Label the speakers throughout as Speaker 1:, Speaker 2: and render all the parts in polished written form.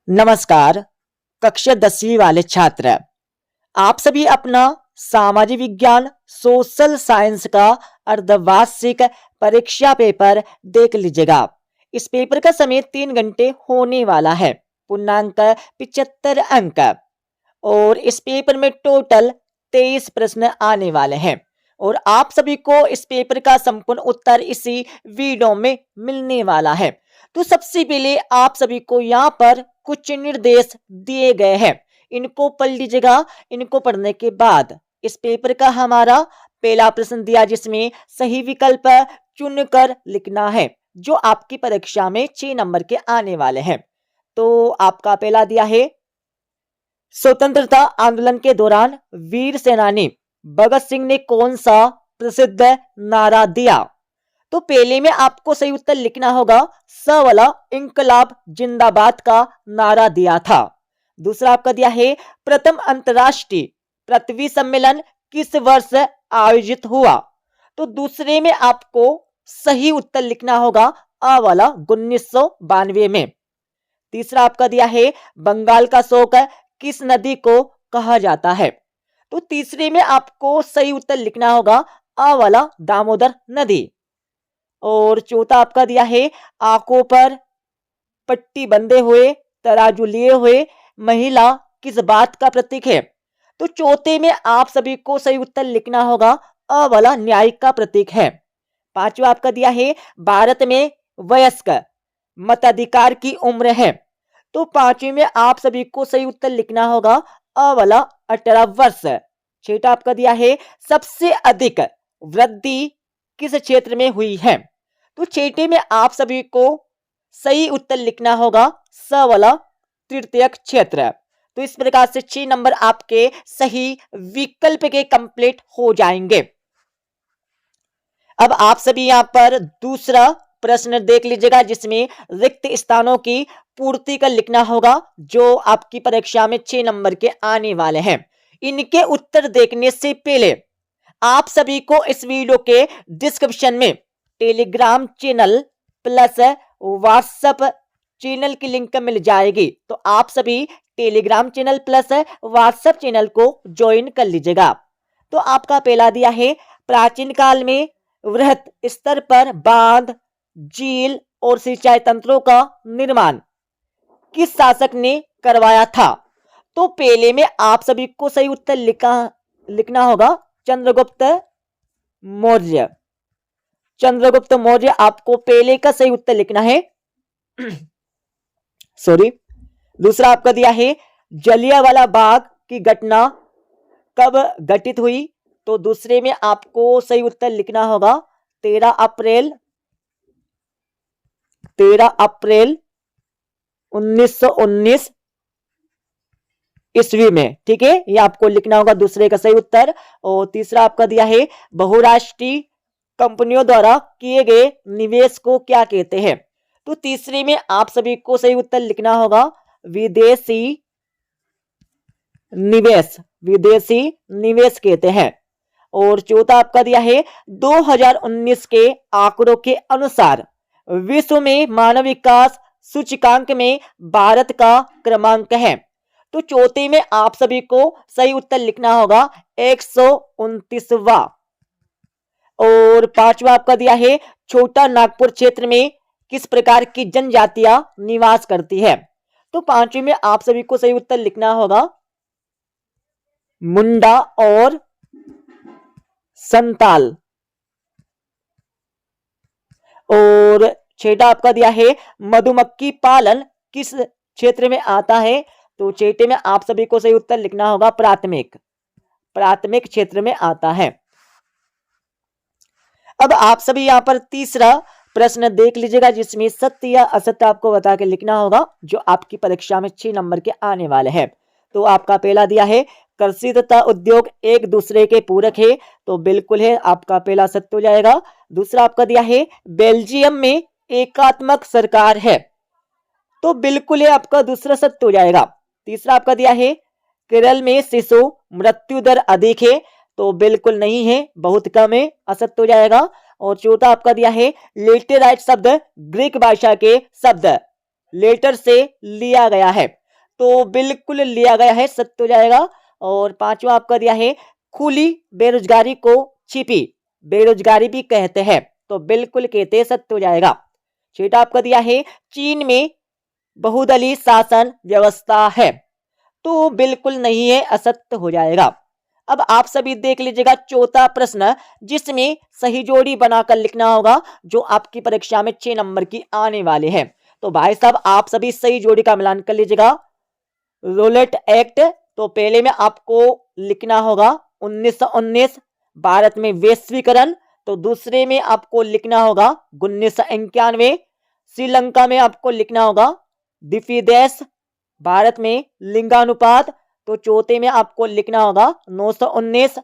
Speaker 1: नमस्कार। कक्षा 10वीं वाले छात्र, आप सभी अपना सामाजिक विज्ञान सोशल साइंस का अर्धवार्षिक परीक्षा पेपर देख लीजिएगा। इस पेपर का समय 3 घंटे होने वाला है। पूर्णांक 75 अंक और इस पेपर में टोटल 23 प्रश्न आने वाले हैं और आप सभी को इस पेपर का संपूर्ण उत्तर इसी वीडियो में मिलने वाला है। तो सबसे पहले आप सभी को यहाँ पर कुछ निर्देश दिए गए हैं, इनको पढ़ लीजिएगा। इनको पढ़ने के बाद इस पेपर का हमारा पहला प्रश्न दिया जिसमें सही विकल्प चुनकर लिखना है, जो आपकी परीक्षा में 6 नंबर के आने वाले हैं। तो आपका पहला दिया है, स्वतंत्रता आंदोलन के दौरान वीर सेनानी भगत सिंह ने कौन सा प्रसिद्ध नारा दिया? तो पहले में आपको सही उत्तर लिखना होगा, स वाला इंकलाब जिंदाबाद का नारा दिया था। दूसरा आपका दिया है, प्रथम अंतरराष्ट्रीय पृथ्वी सम्मेलन किस वर्ष आयोजित हुआ? तो दूसरे में आपको सही उत्तर लिखना होगा, अ वाला 1992 में। तीसरा आपका दिया है, बंगाल का शोक किस नदी को कहा जाता है? तो तीसरे में आपको सही उत्तर लिखना होगा, अ वाला दामोदर नदी। और चौथा आपका दिया है, आंखों पर पट्टी बंधे हुए तराजू लिए हुए महिला किस बात का प्रतीक है? तो चौथे में आप सभी को सही उत्तर लिखना होगा, अ वाला न्याय का प्रतीक है। पांचवा आपका दिया है, भारत में वयस्क मताधिकार की उम्र है। तो पांचवें में आप सभी को सही उत्तर लिखना होगा, अ वाला 18 वर्ष। छठा आपका दिया है, सबसे अधिक वृद्धि किस क्षेत्र में हुई है? तो छठे में आप सभी को सही उत्तर लिखना होगा, स वाला तृतीयक क्षेत्र। तो इस प्रकार से 6 नंबर आपके सही विकल्प के कंप्लीट हो जाएंगे। अब आप सभी यहां पर दूसरा प्रश्न देख लीजिएगा जिसमें रिक्त स्थानों की पूर्ति कर लिखना होगा, जो आपकी परीक्षा में 6 नंबर के आने वाले हैं। इनके उत्तर देखने से पहले आप सभी को इस वीडियो के डिस्क्रिप्शन में Telegram channel plus WhatsApp channel की लिंक मिल जाएगी। तो आप सभी Telegram channel plus WhatsApp channel को ज्वाइन कर लीजिएगा। तो आपका पहला दिया है, प्राचीन काल में वृहत स्तर पर बांध, झील और सिंचाई तंत्रों का निर्माण किस शासक ने करवाया था? तो पहले में आप सभी को सही उत्तर लिखना होगा, चंद्रगुप्त मौर्य। चंद्रगुप्त मौर्य आपको पहले का सही उत्तर लिखना है। सॉरी। दूसरा आपका दिया है, जलियांवाला बाग की घटना कब घटित हुई? तो दूसरे में आपको सही उत्तर लिखना होगा, 13 अप्रैल 1919 ईस्वी में। ठीक है, ये आपको लिखना होगा दूसरे का सही उत्तर। और तीसरा आपका दिया है, बहुराष्ट्रीय कंपनियों द्वारा किए गए निवेश को क्या कहते हैं? तो तीसरे में आप सभी को सही उत्तर लिखना होगा, विदेशी निवेश। विदेशी निवेश कहते हैं। और चौथा आपका दिया है, 2019 के आंकड़ों के अनुसार विश्व में मानव विकास सूचकांक में भारत का क्रमांक है। तो चौथे में आप सभी को सही उत्तर लिखना होगा, 129वां। और पांचवा आपका दिया है, छोटा नागपुर क्षेत्र में किस प्रकार की जनजातियां निवास करती है? तो पांचवे में आप सभी को सही उत्तर लिखना होगा, मुंडा और संताल। और छठा आपका दिया है, मधुमक्खी पालन किस क्षेत्र में आता है? तो छठे में आप सभी को सही उत्तर लिखना होगा, प्राथमिक क्षेत्र में आता है। अब आप सभी यहां पर तीसरा प्रश्न देख लीजिएगा जिसमें सत्य या असत्य आपको बता के लिखना होगा, जो आपकी परीक्षा में 6 नंबर के आने वाले हैं। तो आपका पहला दिया है, कृषि तथा उद्योग एक दूसरे के पूरक है। तो बिल्कुल है, आपका पहला सत्य हो जाएगा। दूसरा आपका दिया है, बेल्जियम में एकात्मक सरकार है। तो बिल्कुल है, आपका दूसरा सत्य हो जाएगा। तीसरा आपका दिया है, केरल में शिशु मृत्यु दर अधिक है। तो बिल्कुल नहीं है, बहुत कम है, असत्य हो जाएगा। और चौथा आपका दिया है, लेटेराइट शब्द ग्रीक भाषा के शब्द लेटर से लिया गया है। तो बिल्कुल लिया गया है, सत्य हो जाएगा। और पांचवा आपका दिया है खुली बेरोजगारी को छिपी बेरोजगारी भी कहते हैं, तो बिल्कुल कहते हैं, सत्य हो जाएगा। छठा आपका दिया है चीन में बहुदलीय शासन व्यवस्था है, तो बिल्कुल नहीं है, असत्य हो जाएगा। अब आप सभी देख लीजिएगा चौथा प्रश्न, जिसमें सही जोड़ी बनाकर लिखना होगा, जो आपकी परीक्षा में 6 नंबर की आने वाले हैं। तो भाई साहब आप सभी सही जोड़ी का मिलान कर लीजिएगा। रोलेट एक्ट, तो पहले में आपको लिखना होगा 1919 भारत में वैश्वीकरण, तो दूसरे में आपको लिखना होगा 1991 श्रीलंका में आपको लिखना होगा द्विदेश भारत में लिंगानुपात, तो चौथे में आपको लिखना होगा 919।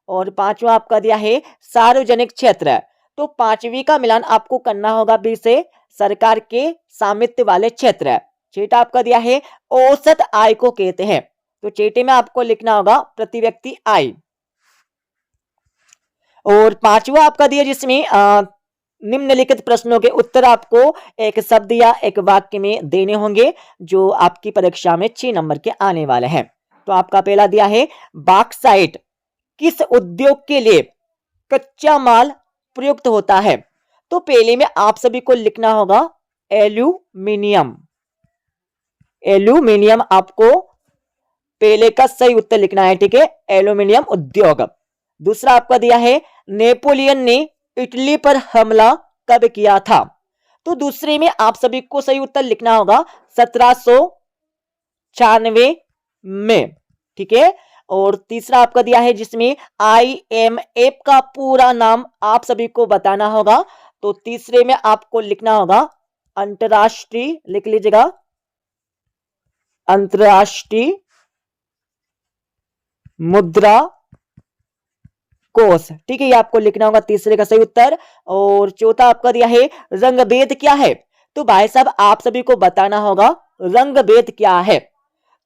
Speaker 1: और पांचवा आपका दिया है सार्वजनिक क्षेत्र, तो पांचवी का मिलान आपको करना होगा बी से सरकार के स्वामित्व वाले क्षेत्र। छठा आपका दिया है औसत आय को कहते हैं, तो छठे में आपको लिखना होगा प्रति व्यक्ति आय। और पांचवा आपका दिया जिसमें निम्नलिखित प्रश्नों के उत्तर आपको एक शब्द या एक वाक्य में देने होंगे, जो आपकी परीक्षा में 6 नंबर के आने वाले हैं। तो आपका पहला दिया है बॉक्साइट किस उद्योग के लिए कच्चा माल प्रयुक्त होता है, तो पहले में आप सभी को लिखना होगा एल्यूमिनियम। एल्यूमिनियम आपको पहले का सही उत्तर लिखना है, ठीक है, एल्यूमिनियम उद्योग। दूसरा आपका दिया है नेपोलियन ने इटली पर हमला कब किया था, तो दूसरे में आप सभी को सही उत्तर लिखना होगा 1796 में, ठीक है। और तीसरा आपका दिया है जिसमें IMF का पूरा नाम आप सभी को बताना होगा, तो तीसरे में आपको लिखना होगा अंतरराष्ट्रीय, लिख लीजिएगा अंतरराष्ट्रीय मुद्रा कोष, ठीक है, ये आपको लिखना होगा तीसरे का सही उत्तर। और चौथा आपका दिया है रंग भेद क्या है, तो भाई साहब आप सभी को बताना होगा रंग भेद क्या है,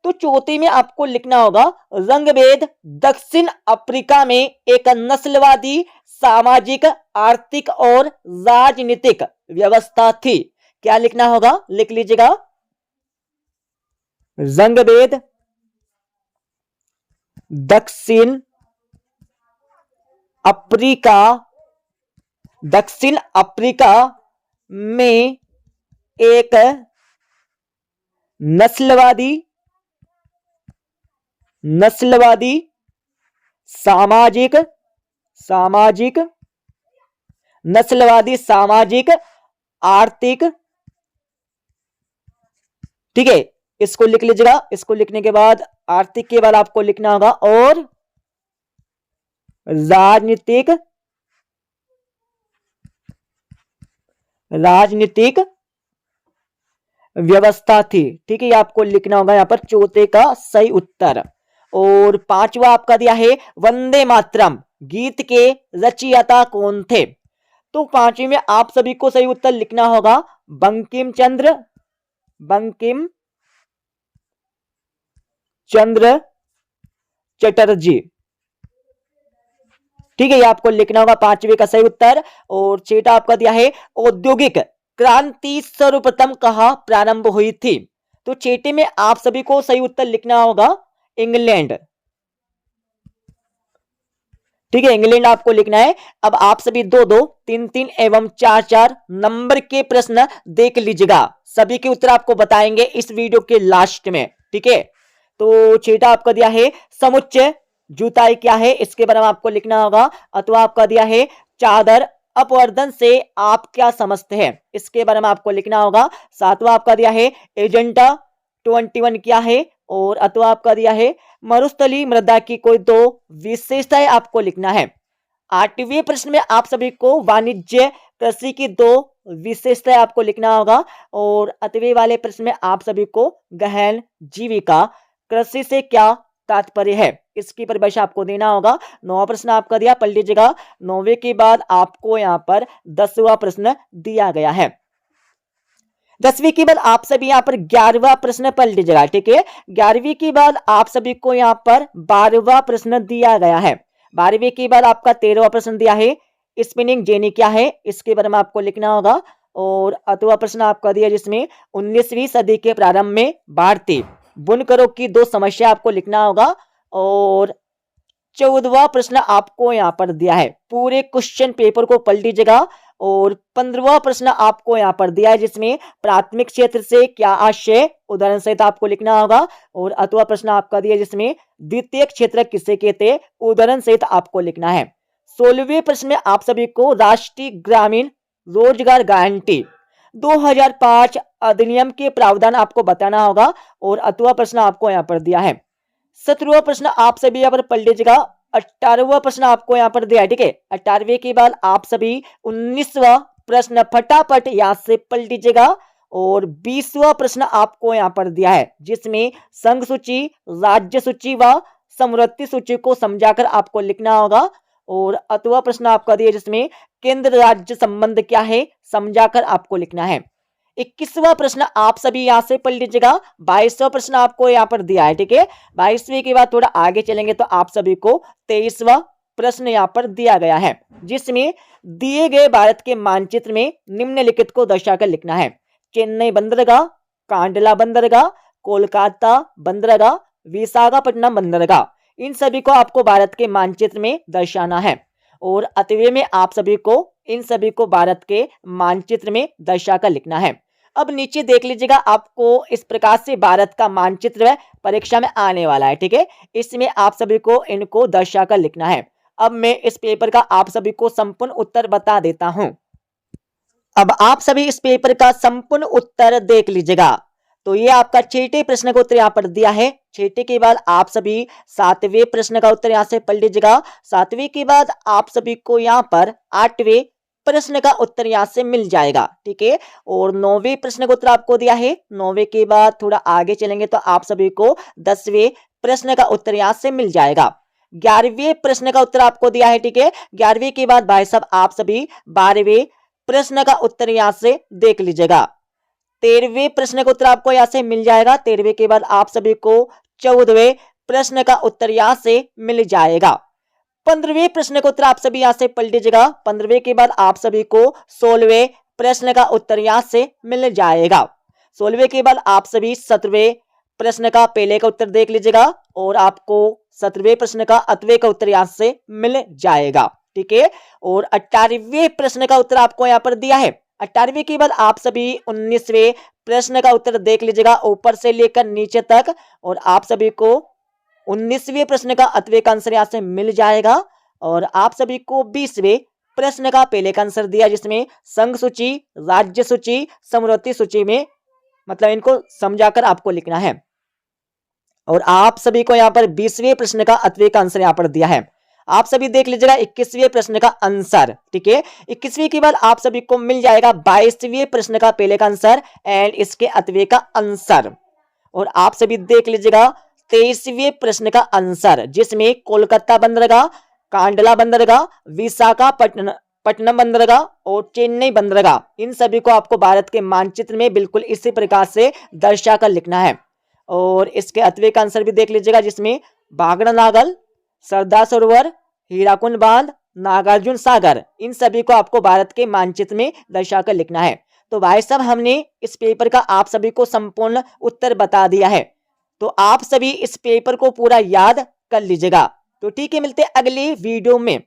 Speaker 1: तो चौथे में आपको लिखना होगा रंग भेद दक्षिण अफ्रीका में एक नस्लवादी सामाजिक आर्थिक और राजनीतिक व्यवस्था थी। क्या लिखना होगा, लिख लीजिएगा रंग भेद दक्षिण अफ्रीका में एक नस्लवादी सामाजिक आर्थिक, ठीक है, इसको लिख लीजिएगा। इसको लिखने के बाद आर्थिक के बाद आपको लिखना होगा और राजनीतिक व्यवस्था थी, ठीक है, ये आपको लिखना होगा यहाँ पर चौथे का सही उत्तर। और पांचवा आपका दिया है वंदे मातरम गीत के रचयिता कौन थे, तो पांचवी में आप सभी को सही उत्तर लिखना होगा बंकिम चंद्र चटर्जी, ठीक है, ये आपको लिखना होगा पांचवे का सही उत्तर। और छठा आपका दिया है औद्योगिक क्रांति सर्वप्रथम कहां प्रारंभ हुई थी, तो छठे में आप सभी को सही उत्तर लिखना होगा इंग्लैंड, ठीक है, इंग्लैंड आपको लिखना है। अब आप सभी 2-2, 3-3 एवं 4-4 नंबर के प्रश्न देख लीजिएगा, सभी के उत्तर आपको बताएंगे इस वीडियो के लास्ट में, ठीक है। तो छठा आपका दिया है समुच्चय जुताई क्या है, इसके बारे में आपको लिखना होगा। अथवा आपका दिया है चादर अपवर्तन से आप क्या समझते हैं, इसके बारे में आपको लिखना होगा। सातवां आपका दिया है एजेंडा 21 क्या है, और अथवा आपका दिया है मरुस्थलीय मृदा की कोई 2 विशेषताएं आपको लिखना है। आठवें प्रश्न में आप सभी को वाणिज्य कृषि की 2 विशेषताएं आपको लिखना होगा। और 8वें वाले प्रश्न में आप सभी को गहन जीविका कृषि से क्या तात्पर्य है, इसकी परिभाषा आपको देना होगा। 9वां प्रश्न आपका दिया, पढ़ लीजिएगा। 9वें के बाद आपको यहां पर 10वां प्रश्न दिया गया है। 10वीं के बाद आप सभी यहां पर 11वां प्रश्न पढ़ लीजिएगा, ठीक है। 11वीं के बाद आप सभी को यहां पर 12वां प्रश्न दिया गया है। 12वीं के बाद आपका 13वां प्रश्न दिया है स्पिनिंग जेनी क्या है, इसके बारे में आपको लिखना होगा। और 8वां प्रश्न आपका दिया जिसमें 19वीं सदी के प्रारंभ में भारतीय बुनकरों की 2 समस्या आपको लिखना होगा। और 14वां प्रश्न आपको यहाँ पर दिया है, पूरे क्वेश्चन पेपर को पलट लीजिएगा। और 15वां प्रश्न आपको यहाँ पर दिया है, जिसमें प्राथमिक क्षेत्र से क्या आशय, उदाहरण सहित आपको लिखना होगा। और अथवा प्रश्न आपका दिया है, जिसमें द्वितीय क्षेत्र किसे कहते, उदाहरण सहित आपको लिखना है। 16वें प्रश्न में आप सभी को राष्ट्रीय ग्रामीण रोजगार गारंटी 2005 अधिनियम के प्रावधान आपको बताना होगा। और अथवा प्रश्न आपको यहाँ पर दिया है। 17वां प्रश्न आप सभी यहाँ पर पढ़ लीजिएगा। 18वां प्रश्न आपको यहाँ पर दिया है, ठीक है। 18वें के बाद आप सभी 19वां प्रश्न फटाफट यहाँ से पढ़ लीजिएगा। और 20वां प्रश्न आपको यहाँ पर दिया है, जिसमें संघ सूची, राज्य सूची व समवर्ती सूची को समझाकर आपको लिखना होगा। और अथवा प्रश्न आपका दिया, जिसमें केंद्र राज्य संबंध क्या है, समझाकर आपको लिखना है। 21वां प्रश्न आप सभी यहां से पढ़ लीजिएगा। 22वां प्रश्न आपको यहां पर दिया है, ठीक है। 22वें के बाद थोड़ा आगे चलेंगे तो आप सभी को 23वां प्रश्न यहां पर दिया गया है, जिसमें दिए गए भारत के मानचित्र में निम्नलिखित को दर्शाकर लिखना है। चेन्नई बंदरगाह, कांडला बंदरगाह, कोलकाता बंदरगाह, विशाखापट्टनम बंदरगाह, इन सभी को आपको भारत के मानचित्र में दर्शाना है। और अतवे में आप सभी को इन सभी को भारत के मानचित्र में दर्शाकर लिखना है। अब नीचे देख लीजिएगा, आपको इस प्रकार से भारत का मानचित्र परीक्षा में आने वाला है, ठीक है। इसमें आप सभी को इनको दर्शाकर लिखना है। अब मैं इस पेपर का आप सभी को संपूर्ण उत्तर बता देता हूं। अब आप सभी इस पेपर का संपूर्ण उत्तर देख लीजिएगा। तो ये आपका 6ठे प्रश्न का उत्तर यहाँ पर दिया है। 6ठे के बाद आप सभी 7वें प्रश्न का उत्तर यहाँ से पढ़ लीजिएगा। 7वें के बाद आप सभी को यहाँ पर 8वें प्रश्न का उत्तर यहाँ से मिल जाएगा, ठीक है। और 9वें प्रश्न का उत्तर आपको दिया है। 9वें के बाद थोड़ा आगे चलेंगे तो आप सभी को 10वें प्रश्न का उत्तर यहाँ से मिल जाएगा। 11वें प्रश्न का उत्तर आपको दिया है, ठीक है। 11वें के बाद भाई साहब आप सभी 12वें प्रश्न का उत्तर यहाँ से देख लीजिएगा। 13वें प्रश्न का उत्तर आपको यहाँ से मिल जाएगा। 13वें के बाद आप सभी को 14वें प्रश्न का उत्तर यहाँ से मिल जाएगा। 15वें प्रश्न का उत्तर आप सभी यहाँ से पढ़ लीजिएगा। 15वें के बाद आप सभी को 16वें प्रश्न का उत्तर यहाँ से मिल जाएगा। 16वें के बाद आप सभी 17वें प्रश्न का पहले का उत्तर देख लीजिएगा। और आपको 17वें प्रश्न का अतवे का उत्तर यहाँ से मिल जाएगा, ठीक है। और 18वें प्रश्न का उत्तर आपको यहाँ पर दिया है। 18वें के बाद आप सभी 19वें प्रश्न का उत्तर देख लीजिएगा, ऊपर से लेकर नीचे तक। और आप सभी को 19वें प्रश्न का अतवे का आंसर यहाँ से मिल जाएगा। और आप सभी को 20वें प्रश्न का पहले का आंसर दिया, जिसमें संघ सूची, राज्य सूची, समवर्ती सूची में मतलब इनको समझाकर आपको लिखना है। और आप सभी को यहाँ पर 20वें प्रश्न का अतवे का आंसर यहाँ पर दिया है। आप सभी देख लीजिएगा 21वें प्रश्न का आंसर, ठीक है। 21वें के बाद आप सभी को मिल जाएगा 22वें प्रश्न का पहले का आंसर एंड इसके अतवे का आंसर। और आप सभी देख लीजिएगा 23वें प्रश्न का आंसर, जिसमें कोलकाता बंदरगाह, कांडला बंदरगाह, विशाखापट्टनम बंदरगाह और चेन्नई बंदरगाह, इन सभी को आपको भारत के मानचित्र में बिल्कुल इसी प्रकार से दर्शाकर लिखना है। और इसके अतवे का आंसर भी देख लीजिएगा, जिसमें बागड़ा नागल, सरदार सरोवर, हीराकुंड बांध, नागार्जुन सागर, इन सभी को आपको भारत के मानचित्र में दर्शाकर लिखना है। तो भाई साहब हमने इस पेपर का आप सभी को संपूर्ण उत्तर बता दिया है। तो आप सभी इस पेपर को पूरा याद कर लीजिएगा। तो ठीक है, मिलते हैं अगली वीडियो में।